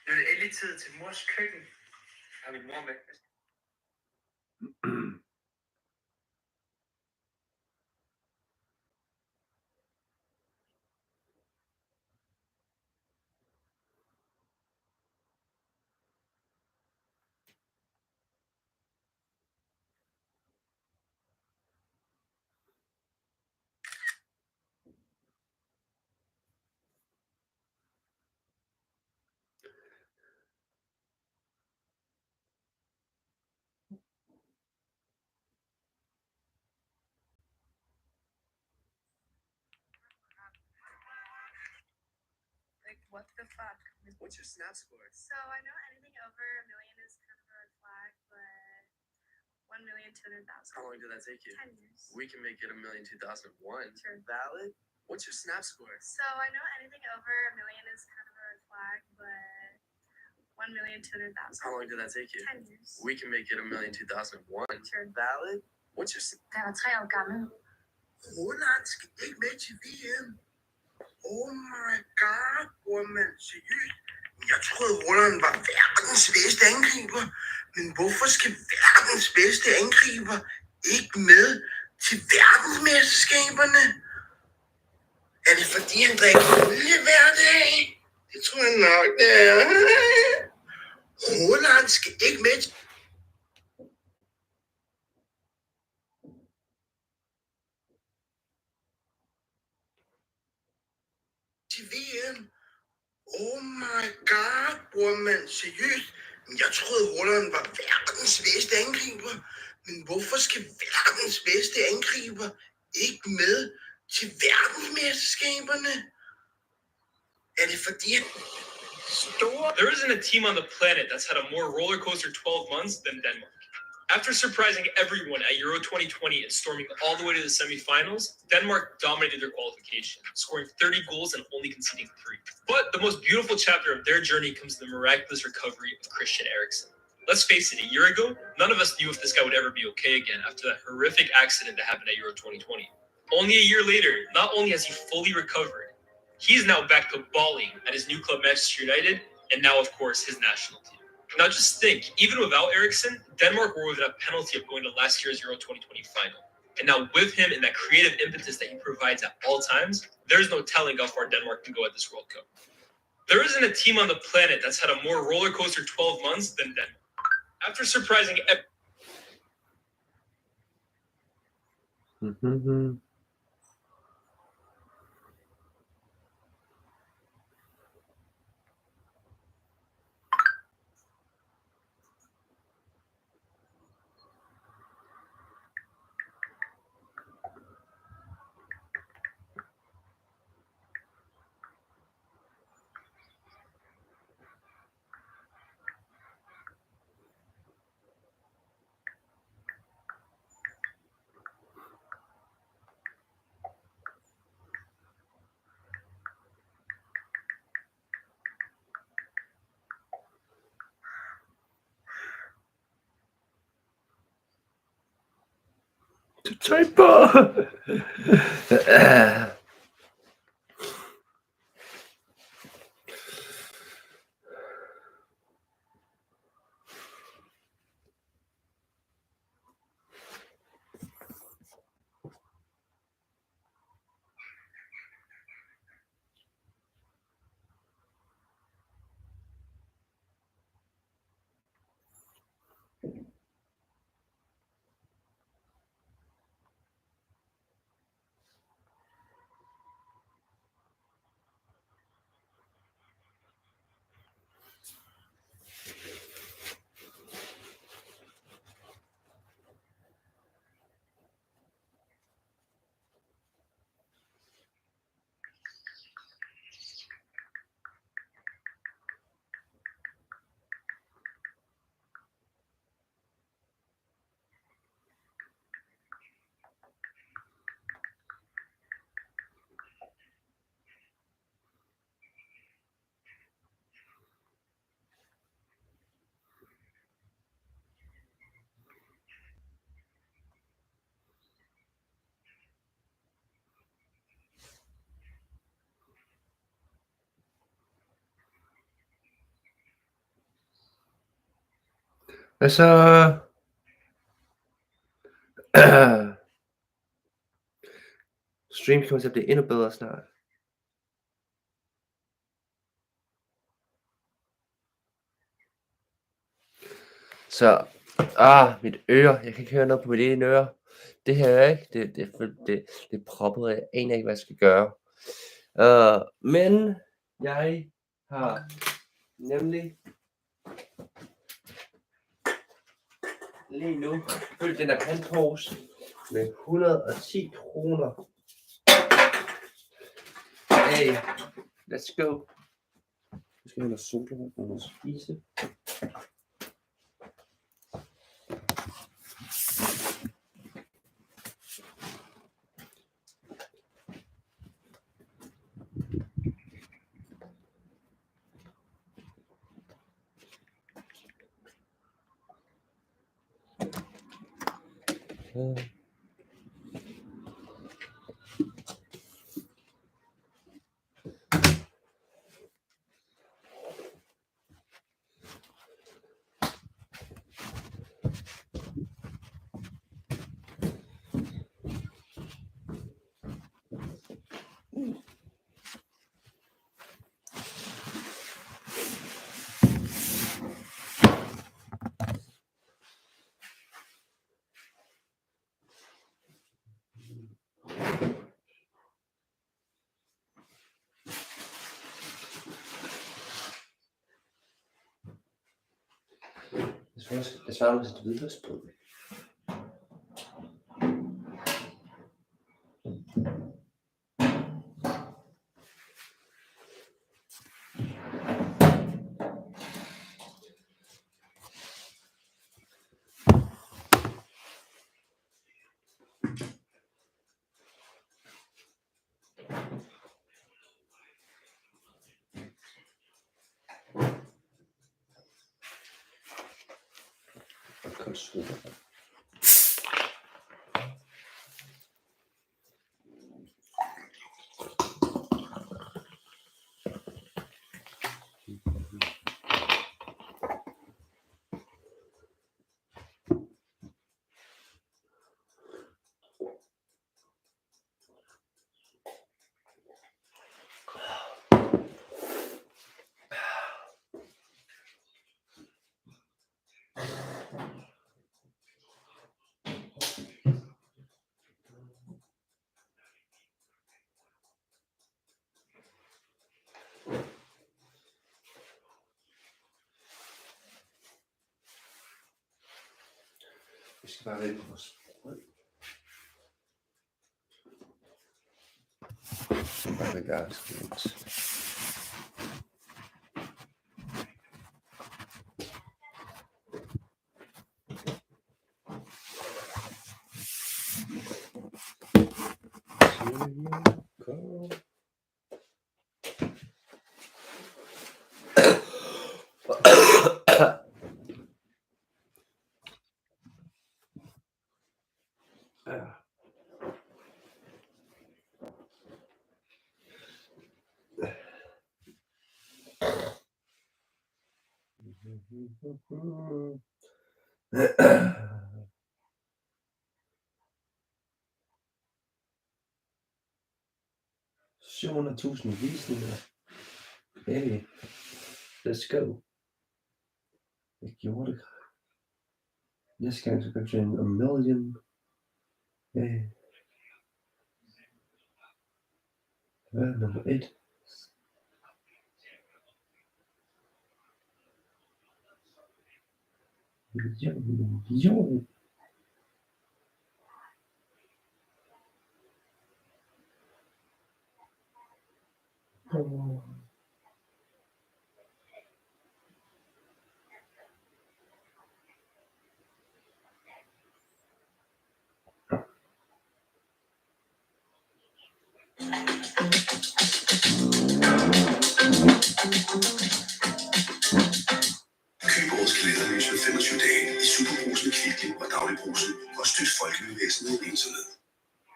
Nu er det endelig tid til mors køkken. Har min mor med. Like, what the fuck? What's your snap score? So I know anything over a million is kind of a red flag, but 1,200,000. How long did that take you? 10 years. We can make it 1,000,2001. Sure. Valid? What's your snap score? So I know anything over a million is kind of a red flag, but 1,200,000. How long did that take you? 10 years. We can make it 1,000,2001. Sure. Valid? What's your... Den er 3 år gammel. Roland skal ikke med til VM. Oh my god, woman. Seriøst? Jeg troede, Roland var verdens bedste angriber. Men hvorfor skal verdens bedste angriber ikke med til verdensmesterskaberne? Er det fordi, han drikker olie hver dag? Det tror jeg nok, det er. Roland skal ikke med til VM. Oh my god, woman. Seriøst? Jeg troede, Roland var verdens bedste angriber. Men hvorfor skal verdens bedste angriber ikke med til verdensmesterskaberne? Er det fordi, There isn't a team on the planet that's had a more roller coaster 12 months than Denmark. After surprising everyone at Euro 2020 and storming all the way to the semifinals, Denmark dominated their qualification, scoring 30 goals and only conceding 3. But the most beautiful chapter of their journey comes to the miraculous recovery of Christian Eriksen. Let's face it, a year ago, none of us knew if this guy would ever be okay again after that horrific accident that happened at Euro 2020. Only a year later, not only has he fully recovered, he's now back to balling at his new club Manchester United, and now, of course, his national team. Now just think, even without Eriksen, Denmark were within a penalty of going to last year's Euro 2020 final. And now with him and that creative impetus that he provides at all times, there's no telling how far Denmark can go at this World Cup. There isn't a team on the planet that's had a more roller coaster 12 months than Denmark. After surprising Typer. Og så stream kommer til at blive endnu bedre snart. Så, mit øre. Jeg kan ikke høre noget på mit ene øre. Det her ikke, det er proppet. Jeg aner ikke, hvad jeg skal gøre. Men jeg har nemlig lige nu fyldt den her pantpose med 110 kroner. Hey, let's go. Nu skal jeg have noget sodavand og noget spise. Jeg svarer med et hvidløgsbrød. Kom så. Vi skal bare vælge vores brød. Bare det er skidt. $700,000 visninger. Hey, let's go. Jeg gjorde det. Næste gang så kan vi se en million. Hey. Hvad er nummer 1? Jo. Køb årets kalenderlys ved 25 dage i Superbrusen Kvickly og Dagligbrugsen og støt folkebevægelsen i ensomhed.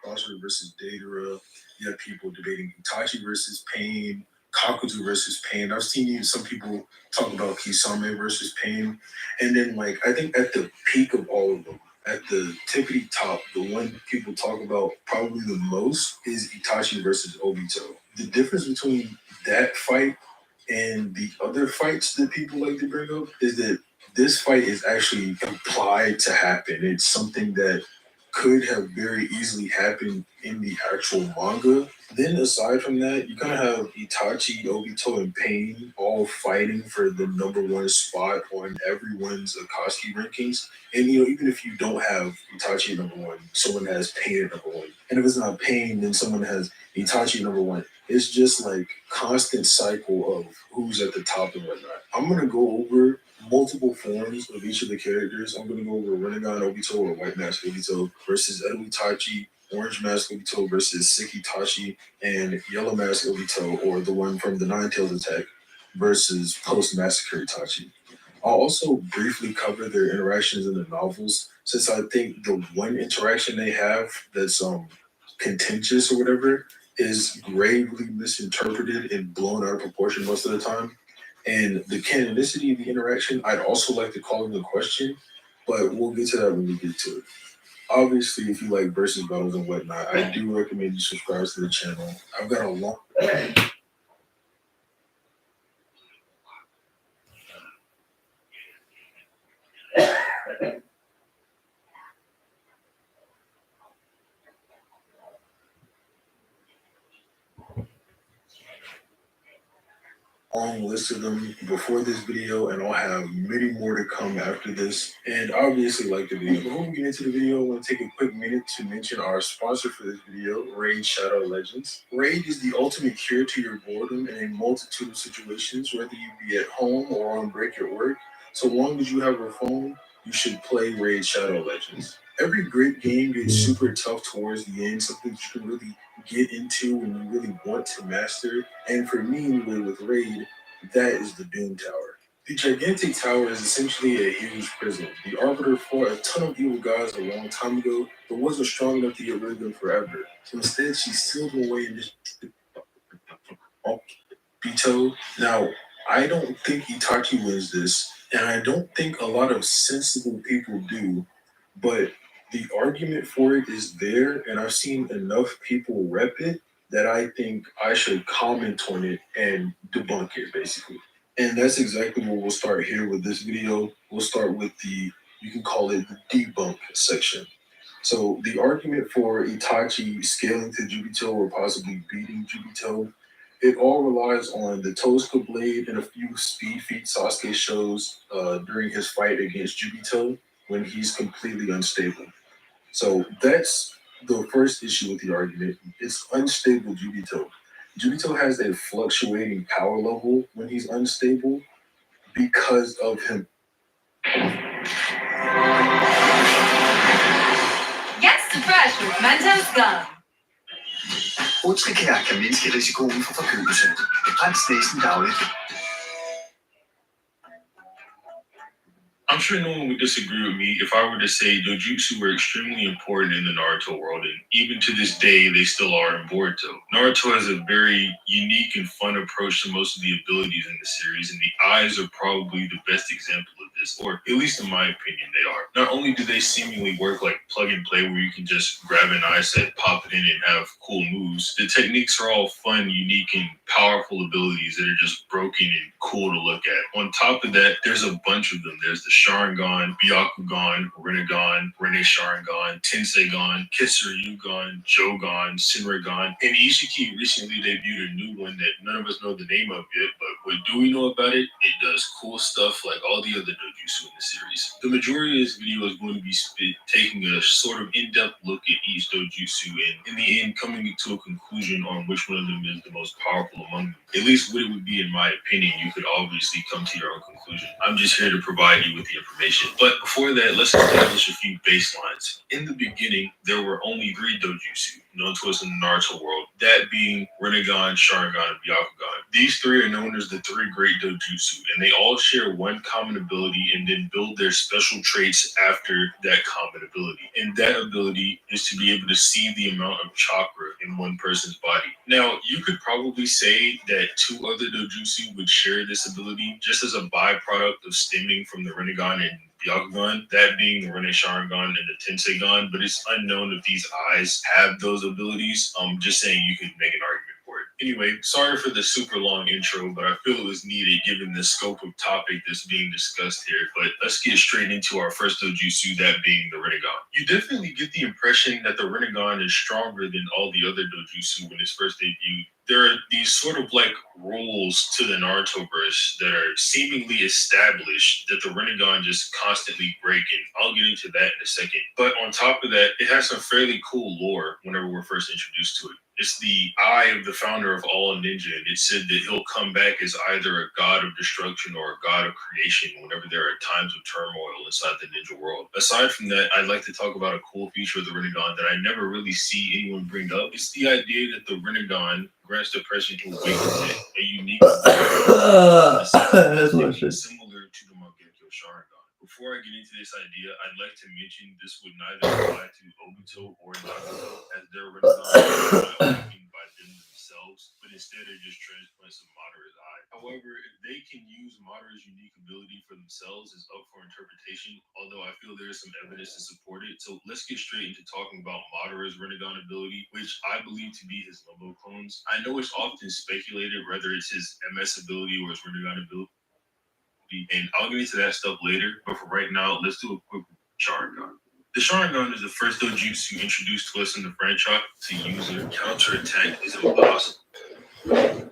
Boxer versus Datara. You have people debating Itachi versus Pain. Kakuzu versus Pain. I've seen some people talk about Kisame versus Pain. And then, like, I think at the peak of all of them, at the tippity top, the one people talk about probably the most is Itachi versus Obito. The difference between that fight and the other fights that people like to bring up is that this fight is actually implied to happen. It's something that could have very easily happened in the actual manga. Then aside from that, you kind of have Itachi, Obito, and Pain all fighting for the number one spot on everyone's Akatsuki rankings. And even if you don't have Itachi at number one, someone has Pain at number one. And if it's not Pain, then someone has Itachi at number one. It's just like constant cycle of who's at the top and whatnot. I'm gonna go over multiple forms of each of the characters. I'm gonna go over Rinnegan Obito or White Mask Obito versus Edo Itachi, Orange Mask Obito versus Sick Itachi, and Yellow Mask Obito, or the one from the Nine Tails attack, versus Post Massacre Itachi. I'll also briefly cover their interactions in the novels, since I think the one interaction they have that's contentious or whatever is gravely misinterpreted and blown out of proportion most of the time. And the canonicity of the interaction, I'd also like to call into question, but we'll get to that when we get to it. Obviously, if you like versus battles and whatnot, I do recommend you subscribe to the channel. I've got a long list of them before this video, and I'll have many more to come after this. And obviously, like the video. Before we get into the video, I want to take a quick minute to mention our sponsor for this video, Raid Shadow Legends. Raid is the ultimate cure to your boredom in a multitude of situations, whether you be at home or on break at work. So long as you have a phone, you should play Raid Shadow Legends. Every great game gets super tough towards the end, something you can really get into when you really want to master. And for me, anyway, with Raid, that is the Doom Tower. The gigantic tower is essentially a huge prison. The Arbiter fought a ton of evil gods a long time ago, but wasn't strong enough to get rid of them forever. So instead, she sealed them away in this Obito. Now, I don't think Itachi wins this, and I don't think a lot of sensible people do, but the argument for it is there, and I've seen enough people rep it that I think I should comment on it and debunk it, basically. And that's exactly what we'll start here with this video. We'll start with you can call it the debunk section. So the argument for Itachi scaling to Jubito or possibly beating Jubito, it all relies on the Tosca Blade and a few speed feats Sasuke shows during his fight against Jubito when he's completely unstable. So that's the first issue with the argument. It's unstable Jubito. Jubito has a fluctuating power level when he's unstable because of him. Get the fresh with Mentos Gum. Urtikær kan mindske risikoen for forkølelse. Rens næsen dagligt. I'm sure no one would disagree with me if I were to say dojutsu were extremely important in the Naruto world, and even to this day, they still are in Boruto. Naruto has a very unique and fun approach to most of the abilities in the series, and the eyes are probably the best example of this, or at least in my opinion, they are. Not only do they seemingly work like plug and play, where you can just grab an eye set, pop it in, and have cool moves, the techniques are all fun, unique, and powerful abilities that are just broken and cool to look at. On top of that, there's a bunch of them. There's the Sharingan, Byakugan, Rinnegan, Rinne Sharingan, Tenseigan, Kitsuryugan, Jogan, Shinragan, and Ishiki recently debuted a new one that none of us know the name of yet, but what do we know about it? It does cool stuff like all the other dojutsu in the series. The majority of this video is going to be taking a sort of in-depth look at each dojutsu and in the end coming to a conclusion on which one of them is the most powerful among them. At least what it would be in my opinion. You could obviously come to your own conclusion. I'm just here to provide you with the information. But before that, let's establish a few baselines. In the beginning, there were only 3 dojutsu known to us in the Naruto world, that being Rinnegan, Sharingan, and Byakugan. These three are known as the three great dojutsu, and they all share one common ability and then build their special traits after that common ability. And that ability is to be able to see the amount of chakra in one person's body. Now, you could probably say that two other dojutsu would share this ability just as a byproduct of stemming from the Rinnegan and Byakugan, that being the Rinne Sharingan and the Tenseigan, but it's unknown if these eyes have those abilities. Just saying you could make an argument for it. Anyway, sorry for the super long intro, but I feel it was needed given the scope of topic that's being discussed here. But let's get straight into our first dojutsu, that being the Rinnegan. You definitely get the impression that the Rinnegan is stronger than all the other dojutsu when it's first debuted. There are these sort of like rules to the Narutoverse that are seemingly established that the Rinnegan just constantly break, and I'll get into that in a second. But on top of that, it has some fairly cool lore whenever we're first introduced to it. It's the eye of the founder of all ninja, and it said that he'll come back as either a god of destruction or a god of creation whenever there are times of turmoil inside the ninja world. Aside from that, I'd like to talk about a cool feature of the Rinnegan that I never really see anyone bring up. It's the idea that the Rinnegan grants the person who awakens it a unique similar to the Mangekyo Sharingan. Before I get into this idea, I'd like to mention this would neither apply to Obito or Nagato, as their Rinnegan are not awakened by them themselves, but instead are just transplants of Madara's eye. However, if they can use Madara's unique ability for themselves is up for interpretation, although I feel there is some evidence to support it. So let's get straight into talking about Madara's Rinnegan ability, which I believe to be his Limbo clones. I know it's often speculated whether it's his MS ability or his Rinnegan ability, and I'll get into that stuff later, but for right now, let's do a quick Sharingan. The Sharingan is the first dojutsu introduced to us in the franchise. To use it, counterattack is impossible.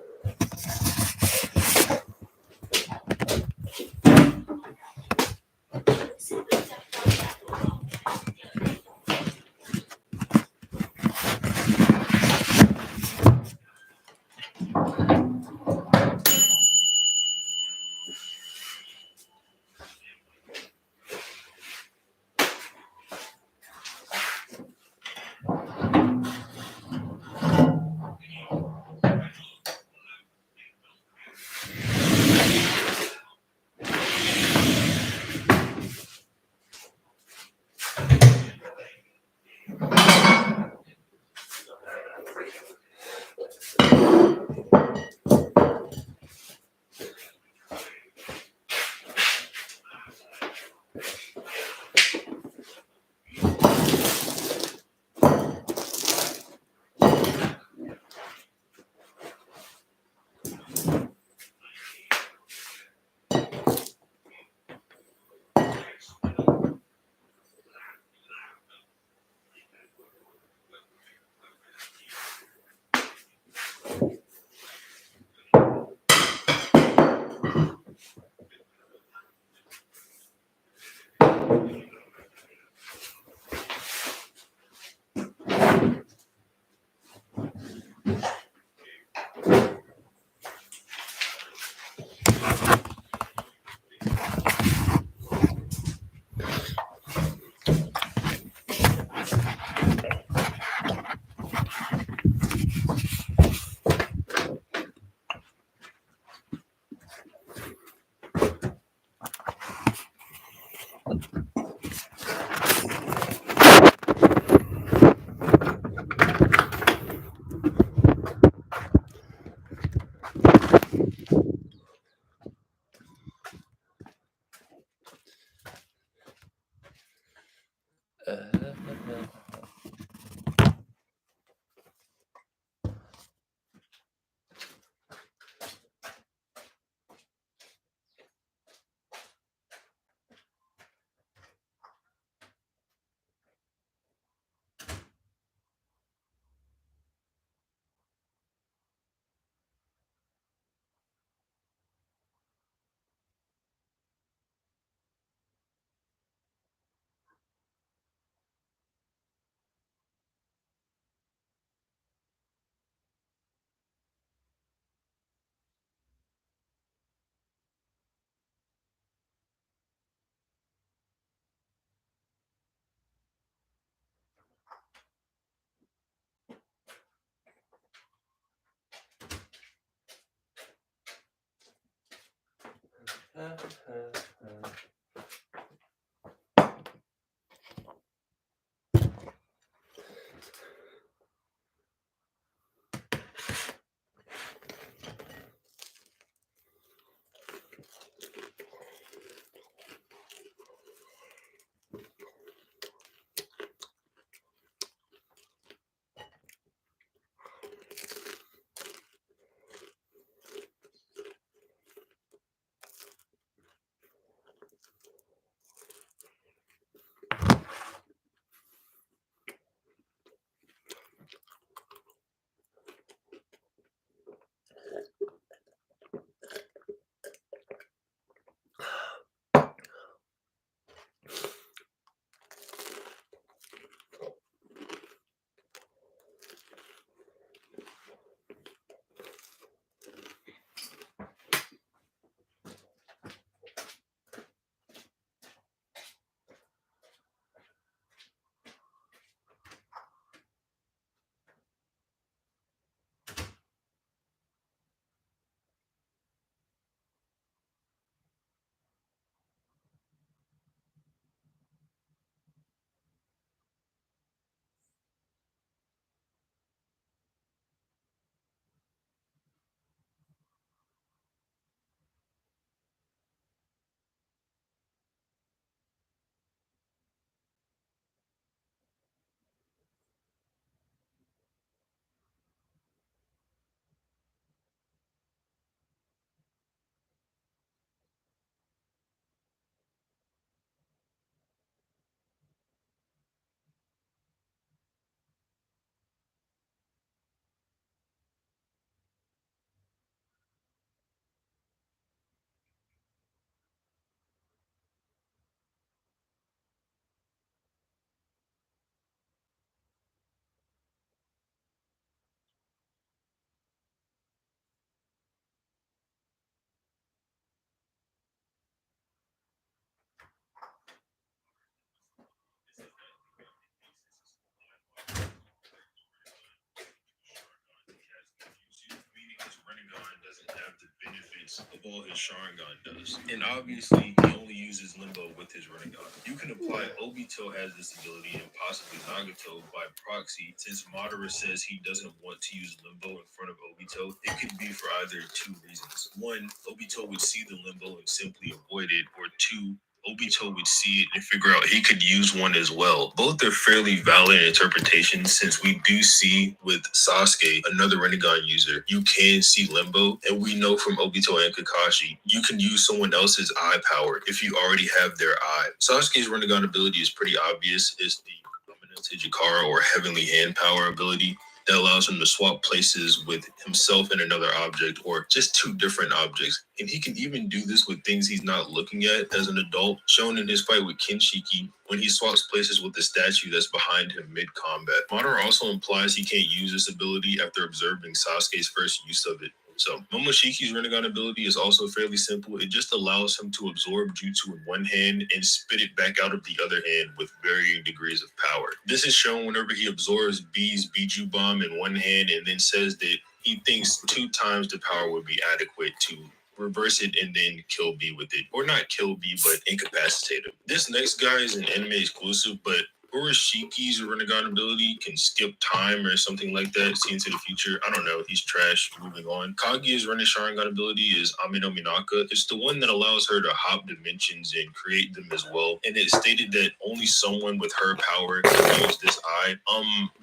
Meaning his Rinnegan doesn't have the benefits of all his Sharingan does. And obviously, he only uses Limbo with his Rinnegan. You can apply Obito has this ability and possibly Nagato by proxy. Since Madara says he doesn't want to use Limbo in front of Obito, it could be for either two reasons. One, Obito would see the Limbo and simply avoid it, or two, Obito would see it and figure out he could use one as well. Both are fairly valid interpretations since we do see with Sasuke, another Rinnegan user, you can see Limbo, and we know from Obito and Kakashi, you can use someone else's eye power if you already have their eye. Sasuke's Rinnegan ability is pretty obvious. It's the Dominante Jakara or Heavenly Hand power ability that allows him to swap places with himself and another object, or just two different objects. And he can even do this with things he's not looking at as an adult, shown in his fight with Kinshiki when he swaps places with the statue that's behind him mid-combat. Madara also implies he can't use this ability after observing Sasuke's first use of it. So, Momoshiki's Rinnegan ability is also fairly simple. It just allows him to absorb jutsu in one hand and spit it back out of the other hand with varying degrees of power. This is shown whenever he absorbs B's Biju Bomb in one hand and then says that he thinks 2 times the power would be adequate to reverse it and then kill B with it. Or not kill B, but incapacitate him. This next guy is an anime exclusive, but Urashiki's Rinnegan ability can skip time or something like that, see into the future. I don't know. He's trash. Moving on. Kaguya's Sharingan ability is Amino Minaka. It's the one that allows her to hop dimensions and create them as well. And it's stated that only someone with her power can use this eye.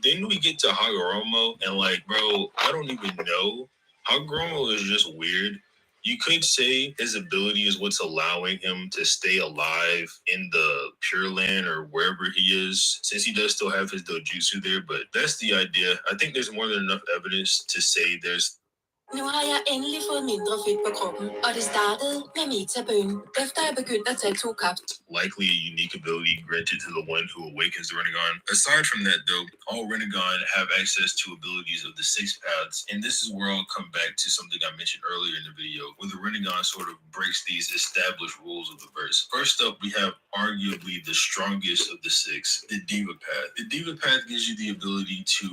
Then we get to Hagoromo, and like, bro, I don't even know. Hagoromo is just weird. You could say his ability is what's allowing him to stay alive in the Pure Land or wherever he is, since he does still have his dojutsu there, but that's the idea. I think there's more than enough evidence to say there's Nu har jeg endelig fået mindre fedt på kroppen, og det startede med metabøn, efter jeg begyndte at tage 2 kaps. likely a unique ability granted to the one who awakens the Rinnegan. Aside from that, though, all Rinnegan have access to abilities of the 6 paths, and this is where I'll come back to something I mentioned earlier in the video, where the Rinnegan sort of breaks these established rules of the verse. First up, we have arguably the strongest of the 6, the Diva Path. The Diva Path gives you the ability to,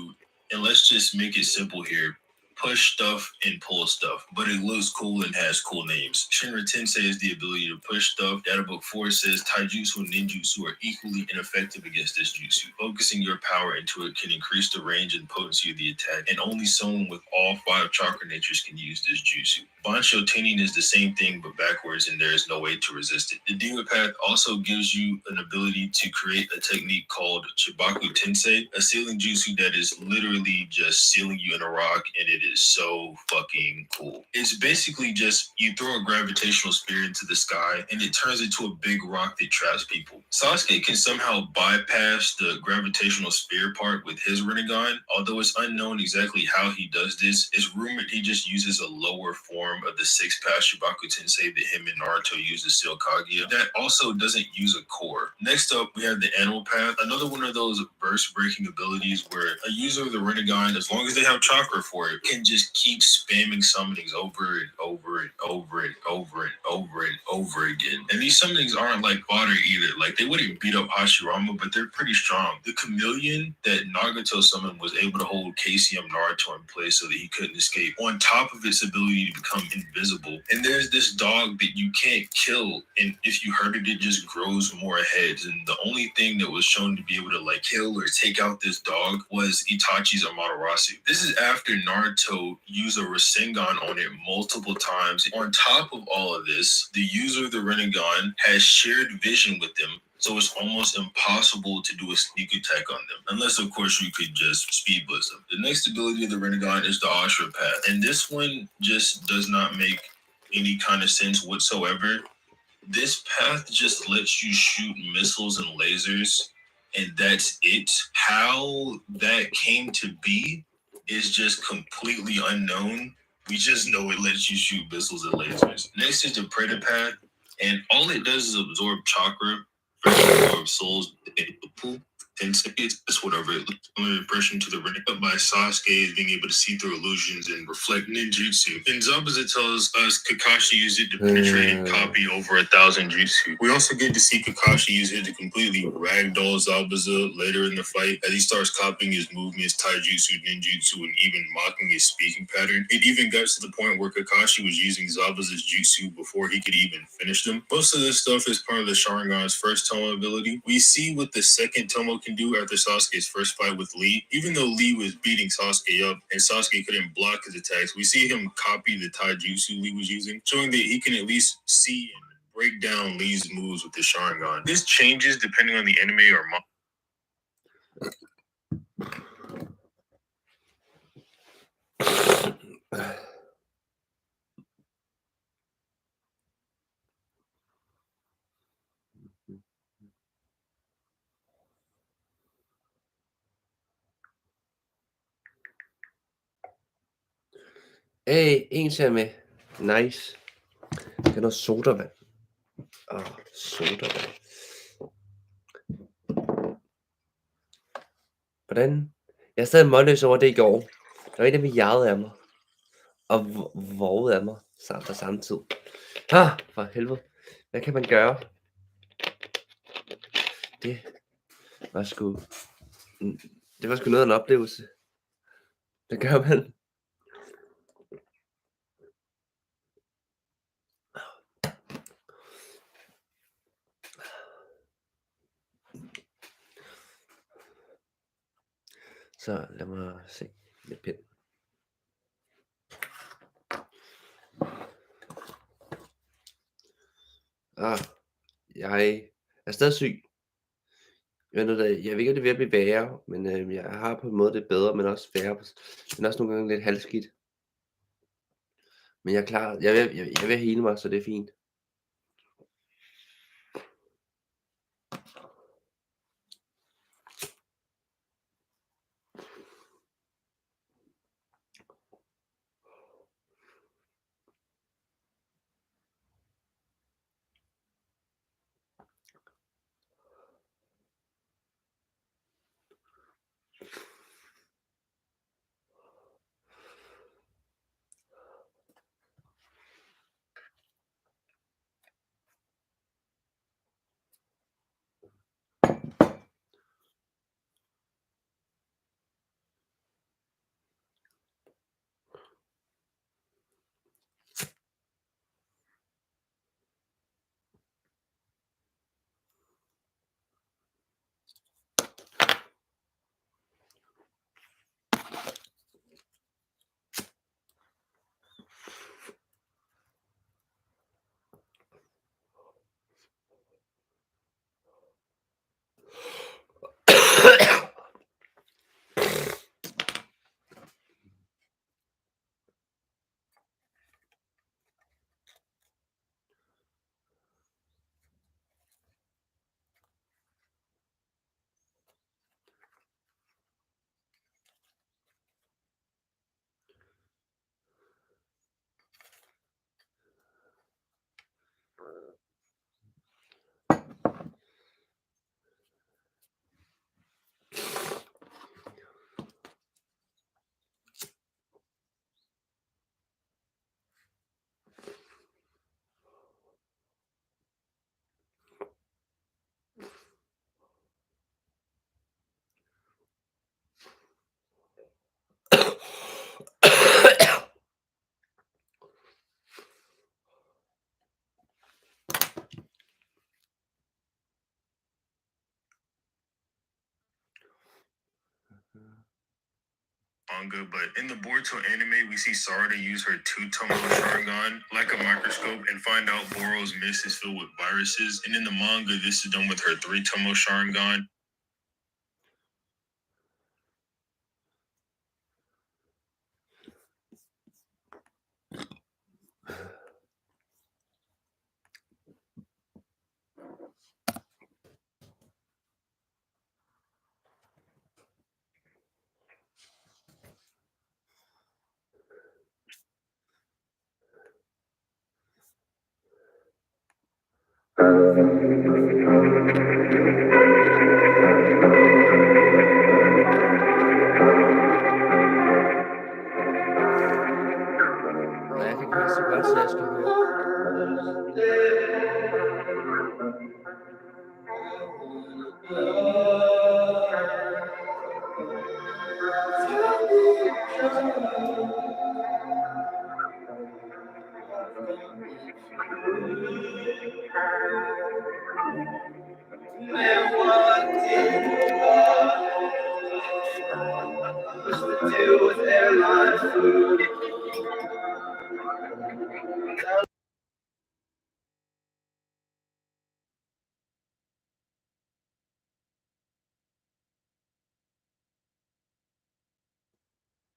and let's just make it simple here, push stuff and pull stuff, but it looks cool and has cool names. Shinra Tensei is the ability to push stuff. Data book 4 says taijutsu and ninjutsu are equally ineffective against this jutsu. Focusing your power into it can increase the range and potency of the attack, and only someone with all 5 chakra natures can use this jutsu. Bancho Tenin is the same thing but backwards, and there is no way to resist it. The Demon Path also gives you an ability to create a technique called Chibaku Tensei, a sealing jutsu that is literally just sealing you in a rock, and it is so fucking cool. It's basically just you throw a gravitational spear into the sky, and it turns into a big rock that traps people. Sasuke can somehow bypass the gravitational spear part with his Rinnegan, although it's unknown exactly how he does this. It's rumored he just uses a lower form of the 6-path Shibaku Tensei that him and Naruto use to seal Kaguya that also doesn't use a core. Next up, we have the Animal Path, another one of those burst-breaking abilities where a user of the Rinnegan, as long as they have chakra for it, can just keep spamming summonings over and over and over and over and over and over again. And these summonings aren't like fodder either. Like, they wouldn't beat up Hashirama, but they're pretty strong. The chameleon that Nagato summoned was able to hold KCM Naruto in place so that he couldn't escape, on top of its ability to become invisible. And there's this dog that you can't kill, and if you hurt it, it just grows more heads. And the only thing that was shown to be able to like kill or take out this dog was Itachi's Amaterasu. This is after Naruto used a Rasengan on it multiple times. On top of all of this, the user of the Rinnegan has shared vision with them, so it's almost impossible to do a sneak attack on them, unless of course you could just speed blitz them. The next ability of the Rinnegan is the Ashra Path, and this one just does not make any kind of sense whatsoever. This path just lets you shoot missiles and lasers, and that's it. How that came to be is just completely unknown. We just know it lets you shoot missiles and lasers. Next is the Predator Path, and all it does is absorb chakra, absorb souls, and it's whatever. It looks an impression to the Rinnegan by Sasuke is being able to see through illusions and reflect ninjutsu. And Zabuza tells us Kakashi used it to penetrate and copy over 1,000 jutsu. We also get to see Kakashi use it to completely ragdoll Zabuza later in the fight as he starts copying his movements, taijutsu, ninjutsu, and even mocking his speaking pattern. It even got to the point where Kakashi was using Zabuza's jutsu before he could even finish them. Most of this stuff is part of the Sharingan's first Tomo ability. We see what the second Tomo can do after Sasuke's first fight with Lee. Even though Lee was beating Sasuke up and Sasuke couldn't block his attacks, we see him copy the taijutsu Lee was using, showing that he can at least see and break down Lee's moves with the Sharingan. This changes depending on the anime or Hey, en ser med. Nice. Det er noget sodavand. Sodavand. Hvordan? Jeg er stadig målløs over det i går. Der var en, der jagede af mig. Og vågede af mig på samme tid. For helvede. Hvad kan man gøre? Det var sgu noget af en oplevelse. Hvad gør man? Så lad mig se lidt pind. Jeg er stadig syg. Jeg ved ikke, om det er ved at blive værre, men jeg har på en måde det bedre, men også værre. Men også nogle gange lidt halvskidt. Men jeg er klar. Jeg vil hele mig, så det er fint. manga, but in the Boruto anime, we see Sarada use her 2-tomo Sharingan like a microscope and find out Boro's mist is filled with viruses. And in the manga, this is done with her 3-tomo Sharingan. Og jeg kan ikke høre så godt, så jeg skal høre.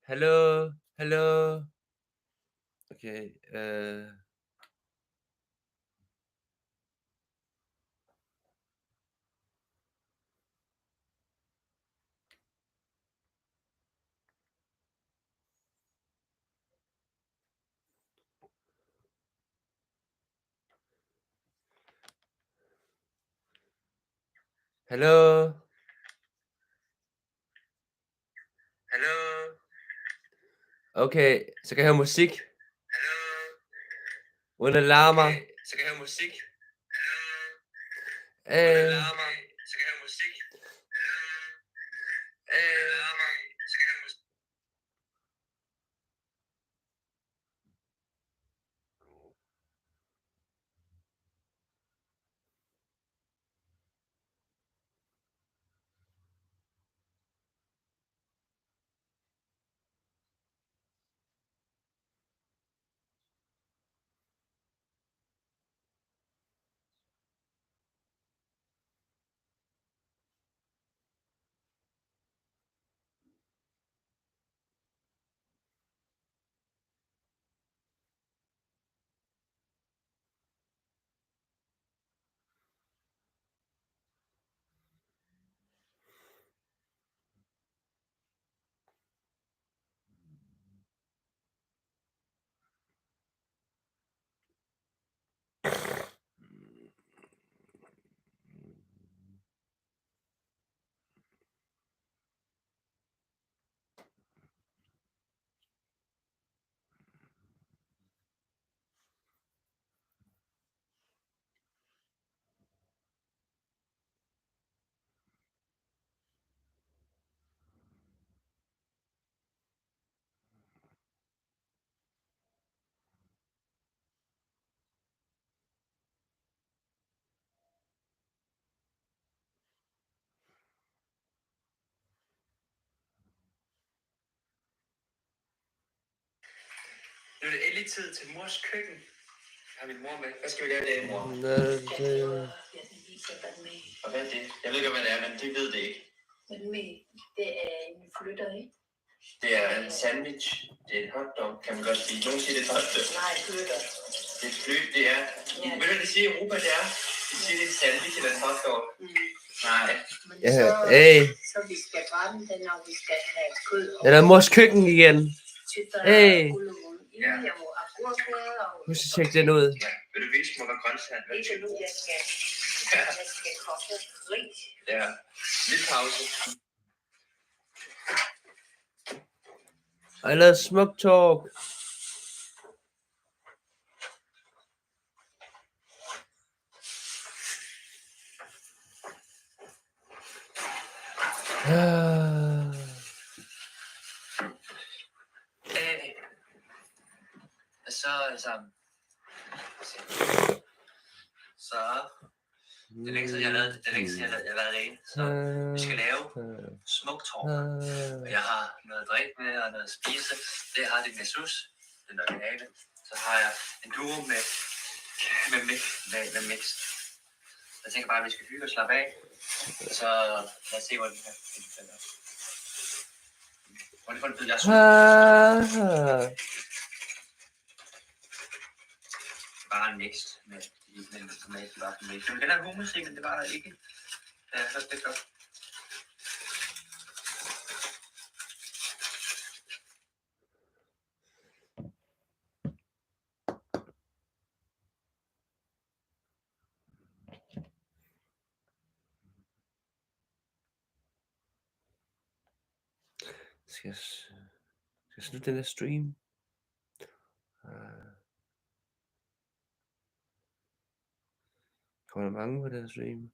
Hallo, hallo. Okay, hallo. Hallo. Okay, så kan jeg høre musik. Hallo. Uden at larme. Okay, så kan jeg høre musik. Hallo. Uden at larme. Så kan jeg høre musik. Så kan jeg høre musik. Nu er det endelig tid til mors køkken. Jeg har min mor med. Hvad skal vi lave i dag, mor? Og hvad er det? Jeg ved ikke, hvad det er, men det ved det ikke. Men det er en flytter, ikke? Det er en sandwich. Det er en hotdog, kan man godt sige. Nogen siger, det er et hotdog. Nej, flytter. Det er et fly, det er. Ja. Ved du, hvad de siger i Europa, det er? De siger, det er en sandwich eller en hotdog. Nej. Men ja, så vi skal brænde den, når vi skal have kød. Er der mors køkken igen? Ja. Husk at tjekke den ud. Ja. Vil du vise mig, hvad grøntsagen er? Ikke nu, jeg skal koge ris. Ja. Lidt pause. I love smoke talk. Så Det er længe siden, jeg har lavet, det er længe siden, jeg har været alene. Så vi skal lave smukt tår. Og jeg har noget at drikke med og noget at spise. Det har det med sus, den originale. Så har jeg en duo med mix. Jeg tænker bare, at vi skal hygge og slappe af. Så lad os se, hvor den her finder. Hvor er det for en bid, jeg er bare en mix med tomat i vaffen. Den er hummus i, men det var der ikke. Ja, så det godt. Skal jeg slutte den her stream? Kommer der mange på den her stream?